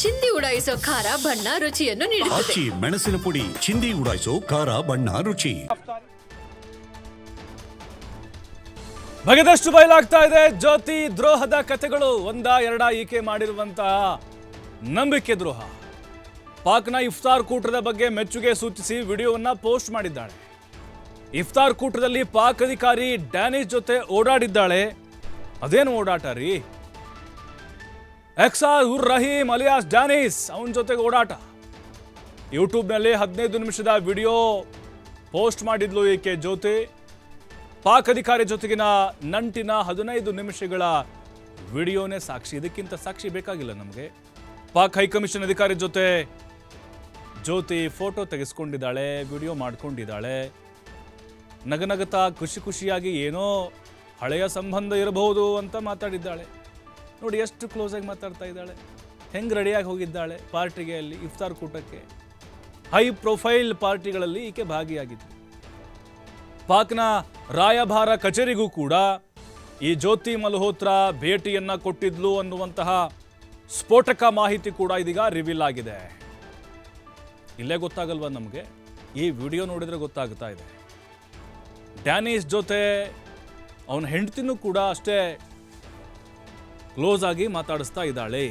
ಚಿಂದಿ ಉಡಾಯಿಸೋ ಖಾರ ಬಣ್ಣ ರುಚಿಯನ್ನು ನೀಡುತ್ತದೆ. ಆಚಿ ಮೆಣಸಿನ ಪುಡಿ ಚಿಂದಿ ಉಡಾಯಿಸೋ ಖಾರ ಬಣ್ಣ ರುಚಿ. ಬಗೆದಷ್ಟು ಬಯಲಾಗ್ತಾ ಇದೆ ಜ್ಯೋತಿ ದ್ರೋಹದ ಕಥೆಗಳು. ಒಂದ ಎರಡ ಈಕೆ ಮಾಡಿರುವಂತಹ ನಂಬಿಕೆ ದ್ರೋಹ. ಪಾಕ್ನ ಇಫ್ತಾರ್ ಕೂಟದ ಬಗ್ಗೆ ಮೆಚ್ಚುಗೆ ಸೂಚಿಸಿ ವಿಡಿಯೋವನ್ನ ಪೋಸ್ಟ್ ಮಾಡಿದ್ದಾಳೆ. ಇಫ್ತಾರ್ ಕೂಟದಲ್ಲಿ ಪಾಕ್ ಅಧಿಕಾರಿ ಡ್ಯಾನಿಶ್ ಜೊತೆ ಓಡಾಡಿದ್ದಾಳೆ. ಅದೇನು ಓಡಾಟ ರೀ? ಎಕ್ಸಾರ್ ಉರ್ ರಹೀಮ್ ಅಲಿಯಾಸ್ ಡ್ಯಾನಿಶ್ ಅವನ ಜೊತೆಗೆ ಓಡಾಟ. ಯೂಟ್ಯೂಬ್ನಲ್ಲಿ 15 ನಿಮಿಷದ ವಿಡಿಯೋ ಪೋಸ್ಟ್ ಮಾಡಿದ್ಲು ಈಕೆ ಜ್ಯೋತಿ. ಪಾಕ್ ಅಧಿಕಾರಿ ಜೊತೆಗಿನ ನಂಟಿನ 15 ನಿಮಿಷಗಳ ವಿಡಿಯೋನೇ ಸಾಕ್ಷಿ. ಇದಕ್ಕಿಂತ ಸಾಕ್ಷಿ ಬೇಕಾಗಿಲ್ಲ ನಮಗೆ. ಪಾಕ್ ಹೈಕಮಿಷನ್ ಅಧಿಕಾರಿ ಜೊತೆ ಜ್ಯೋತಿ ಫೋಟೋ ತೆಗೆಸ್ಕೊಂಡಿದ್ದಾಳೆ, ವಿಡಿಯೋ ಮಾಡ್ಕೊಂಡಿದ್ದಾಳೆ. ನಗನಗತಾ ಖುಷಿಯಾಗಿ ಏನೋ ಹಳೆಯ ಸಂಬಂಧ ಇರಬಹುದು ಅಂತ ಮಾತಾಡಿದ್ದಾಳೆ. ನೋಡಿ ಎಷ್ಟು ಕ್ಲೋಸ್ ಆಗಿ ಮಾತಾಡ್ತಾ ಇದ್ದಾಳೆ, ಹೆಂಗೆ ರೆಡಿಯಾಗಿ ಹೋಗಿದ್ದಾಳೆ ಪಾರ್ಟಿಗೆ. ಅಲ್ಲಿ ಇಫ್ತಾರ್ ಕೂಟಕ್ಕೆ ಹೈ ಪ್ರೊಫೈಲ್ ಪಾರ್ಟಿಗಳಲ್ಲಿ ಈಕೆ ಭಾಗಿಯಾಗಿದ್ಲು. ಪಾಕ್ನ ರಾಯಭಾರ ಕಚೇರಿಗೂ ಕೂಡ ಈ ಜ್ಯೋತಿ ಮಲ್ಹೋತ್ರಾ ಭೇಟಿಯನ್ನ ಕೊಟ್ಟಿದ್ಲು ಅನ್ನುವಂತಹ ಸ್ಫೋಟಕ ಮಾಹಿತಿ ಕೂಡ ಇದೀಗ ರಿವೀಲ್ ಆಗಿದೆ. ಇಲ್ಲೇ ಗೊತ್ತಾಗಲ್ವಾ ನಮಗೆ? ಈ ವಿಡಿಯೋ ನೋಡಿದ್ರೆ ಗೊತ್ತಾಗ್ತಾ ಇದೆ. ಡ್ಯಾನಿಶ್ ಜೊತೆ ಅವನ ಹೆಂಡತಿನೂ ಕೂಡ ಅಷ್ಟೇ ಕ್ಲೋಸ್ ಆಗಿ ಮಾತಾಡಿಸ್ತಾ ಇದ್ದಾಳೆ.